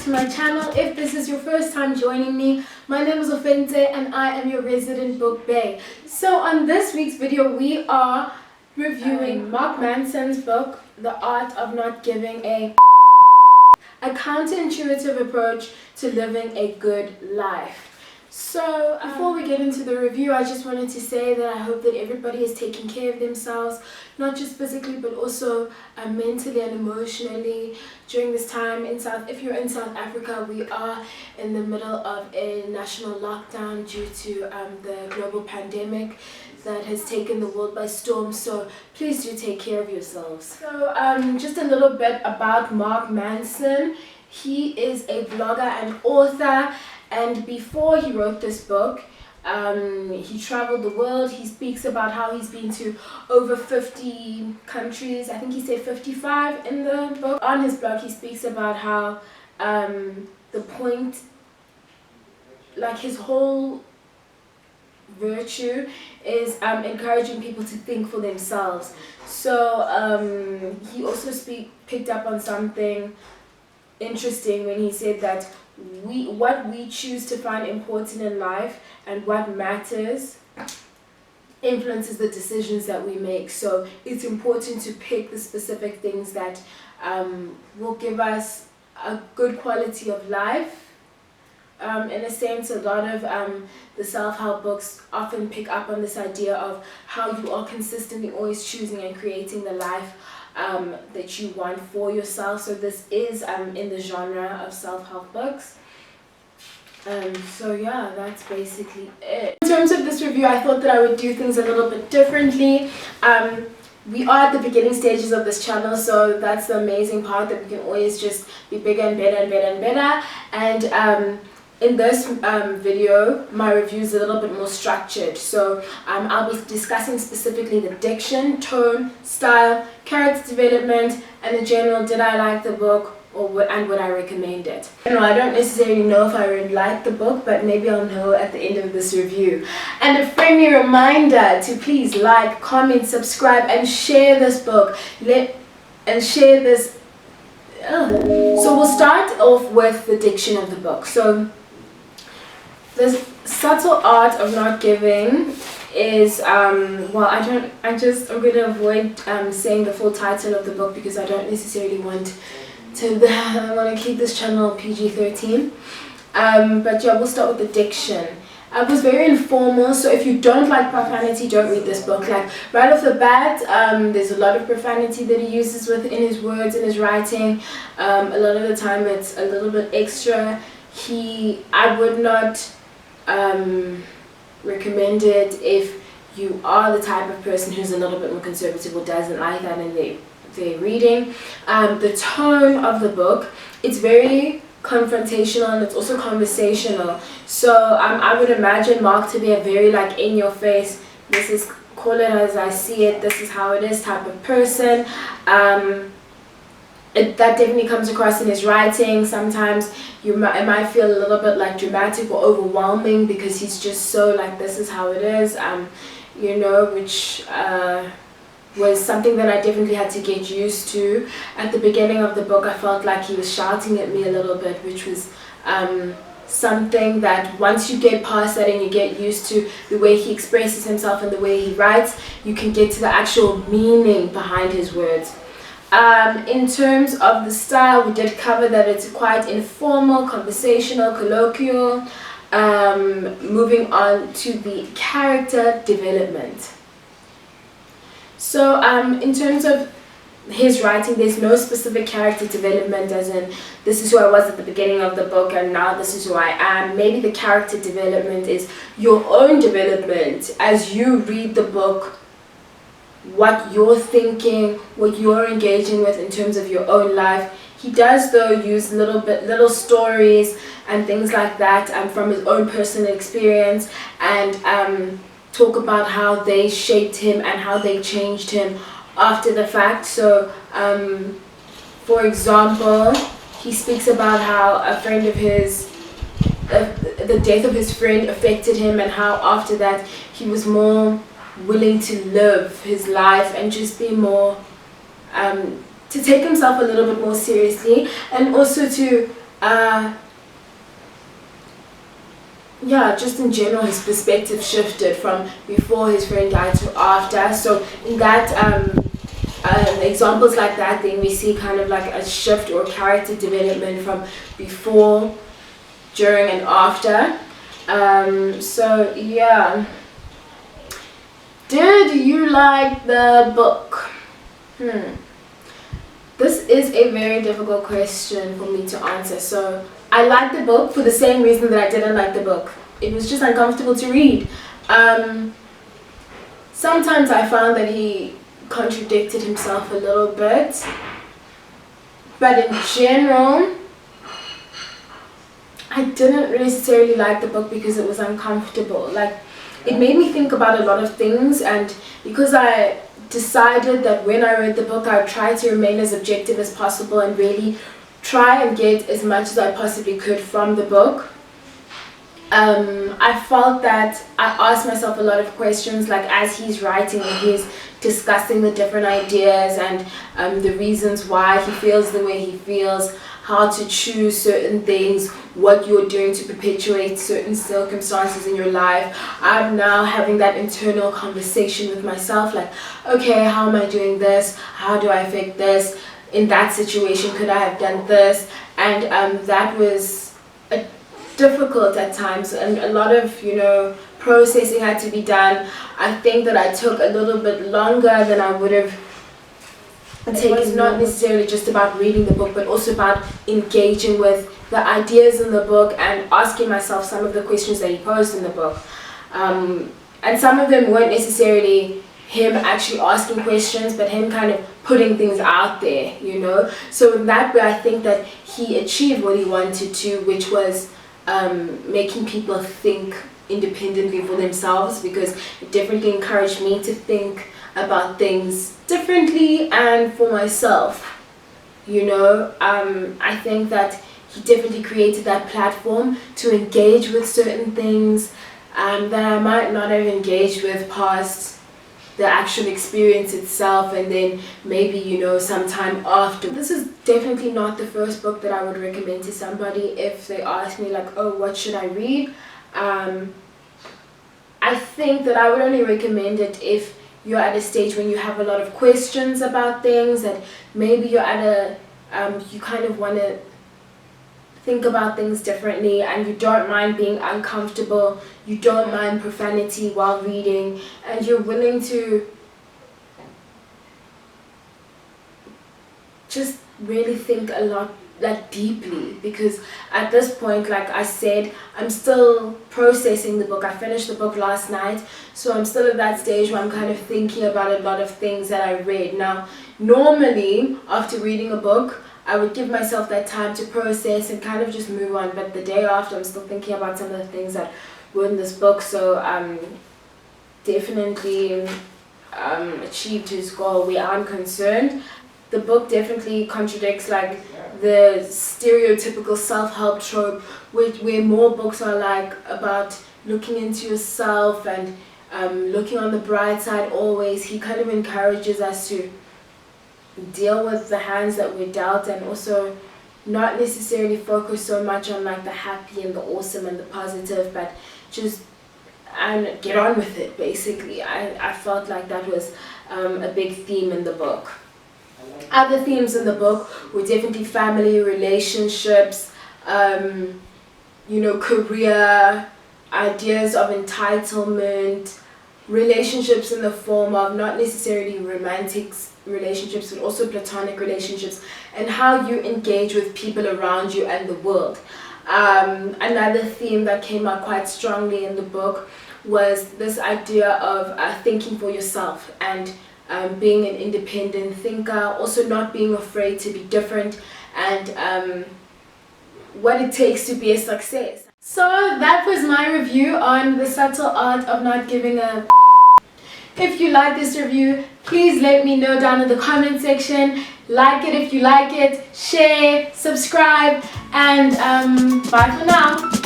to my channel. If this is your first time joining me, my name is Ofente and I am your resident book bae. So on this week's video we are reviewing Mark Manson's book, The Art of Not Giving a counterintuitive approach to living a good life. So before we get into the review, I just wanted to say that I hope that everybody is taking care of themselves, not just physically but also mentally and emotionally during this time. If you're in South Africa, we are in the middle of a national lockdown due to the global pandemic that has taken the world by storm, so please do take care of yourselves. So just a little bit about Mark Manson. He is a blogger and author, and before he wrote this book, he traveled the world. He speaks about how he's been to over 50 countries. I think he said 55 in the book. On his blog, he speaks about how the point, like his whole virtue is encouraging people to think for themselves. So he also picked up on something interesting when he said that what we choose to find important in life and what matters influences the decisions that we make. So it's important to pick the specific things that will give us a good quality of life. In a sense, a lot of the self-help books often pick up on this idea of how you are consistently always choosing and creating the life that you want for yourself. So this is in the genre of self-help books. So yeah, that's basically it. In terms of this review, I thought that I would do things a little bit differently. We are at the beginning stages of this channel, so that's the amazing part, that we can always just be bigger and better and better and better. And in this video, my review is a little bit more structured. So I'll be discussing specifically the diction, tone, style, character development, and the general did I like the book and would I recommend it. I don't necessarily know if I would like the book, but maybe I'll know at the end of this review. And a friendly reminder to please like, comment, subscribe, and share this book. So we'll start off with the diction of the book. So the subtle art of not giving is I'm going to avoid saying the full title of the book because I don't necessarily want to I want to keep this channel PG-13. But yeah, we'll start with the diction. It was very informal, so if you don't like profanity, don't read this book. Like right off the bat, there's a lot of profanity that he uses within his words and his writing. A lot of the time it's a little bit extra. I would not recommend it if you are the type of person who's a little bit more conservative or doesn't like that in their reading. The tone of the book, it's very confrontational and it's also conversational. So I would imagine Mark to be a very like in your face, call it as I see it, this is how it is type of person. That definitely comes across in his writing. Sometimes it might feel a little bit like dramatic or overwhelming because he's just so like this is how it is, which was something that I definitely had to get used to. At the beginning of the book, I felt like he was shouting at me a little bit, which was something that once you get past that and you get used to the way he expresses himself and the way he writes, you can get to the actual meaning behind his words. In terms of the style, we did cover that it's quite informal, conversational, colloquial. Moving on to the character development. So in terms of his writing, there's no specific character development as in this is who I was at the beginning of the book and now this is who I am. Maybe the character development is your own development as you read the book, what you're thinking, what you're engaging with in terms of your own life. He does though use little stories and things like that from his own personal experience and talk about how they shaped him and how they changed him after the fact. So for example, he speaks about how a friend of his, the death of his friend affected him and how after that he was more willing to live his life and just be more to take himself a little bit more seriously, and also to yeah, just in general, his perspective shifted from before his friend died to after. So in that examples like that, then we see kind of like a shift or character development from before, during, and after. So yeah, did you like the book? This is a very difficult question for me to answer. So I liked the book for the same reason that I didn't like the book. It was just uncomfortable to read. Sometimes I found that he contradicted himself a little bit, but in general, I didn't necessarily like the book because it was uncomfortable. Like, it made me think about a lot of things, and because I decided that when I read the book, I would try to remain as objective as possible and really try and get as much as I possibly could from the book. I felt that I asked myself a lot of questions, like as he's writing and he's discussing the different ideas and the reasons why he feels the way he feels, how to choose certain things, what you're doing to perpetuate certain circumstances in your life. I'm now having that internal conversation with myself, like, okay, how am I doing this? How do I affect this? In that situation, could I have done this? And that was difficult at times, and a lot of, processing had to be done. I think that I took a little bit longer than I would have taken. It's not necessarily just about reading the book, but also about engaging with the ideas in the book and asking myself some of the questions that he posed in the book. And some of them weren't necessarily him actually asking questions, but him kind of putting things out there, So in that way, I think that he achieved what he wanted to, which was making people think independently for themselves, because it definitely encouraged me to think about things differently and for myself. I think that he definitely created that platform to engage with certain things that I might not have engaged with past the actual experience itself, and then maybe sometime after. This is definitely not the first book that I would recommend to somebody if they ask me like, oh, what should I read? I think that I would only recommend it if you're at a stage when you have a lot of questions about things, and maybe you're at a you kind of want to think about things differently, and you don't mind being uncomfortable, you don't mind profanity while reading, and you're willing to just really think a lot, like deeply, because at this point, like I said, I'm still processing the book. I finished the book last night, so I'm still at that stage where I'm kind of thinking about a lot of things that I read. Now, normally after reading a book, I would give myself that time to process and kind of just move on, but the day after I'm still thinking about some of the things that were in this book. So definitely achieved his goal where I'm concerned. The book definitely contradicts like the stereotypical self-help trope, where more books are like about looking into yourself and looking on the bright side always. He kind of encourages us to deal with the hands that we're dealt, and also not necessarily focus so much on like the happy and the awesome and the positive, but just and get on with it, basically. I felt like that was a big theme in the book. Other themes in the book were definitely family, relationships, career, ideas of entitlement, relationships in the form of not necessarily romantic relationships, but also platonic relationships, and how you engage with people around you and the world. Another theme that came out quite strongly in the book was this idea of thinking for yourself and being an independent thinker, also not being afraid to be different, and what it takes to be a success. So that was my review on The Subtle Art of Not Giving a If you like this review, please let me know down in the comment section. Like it if you like it, share, subscribe, and bye for now.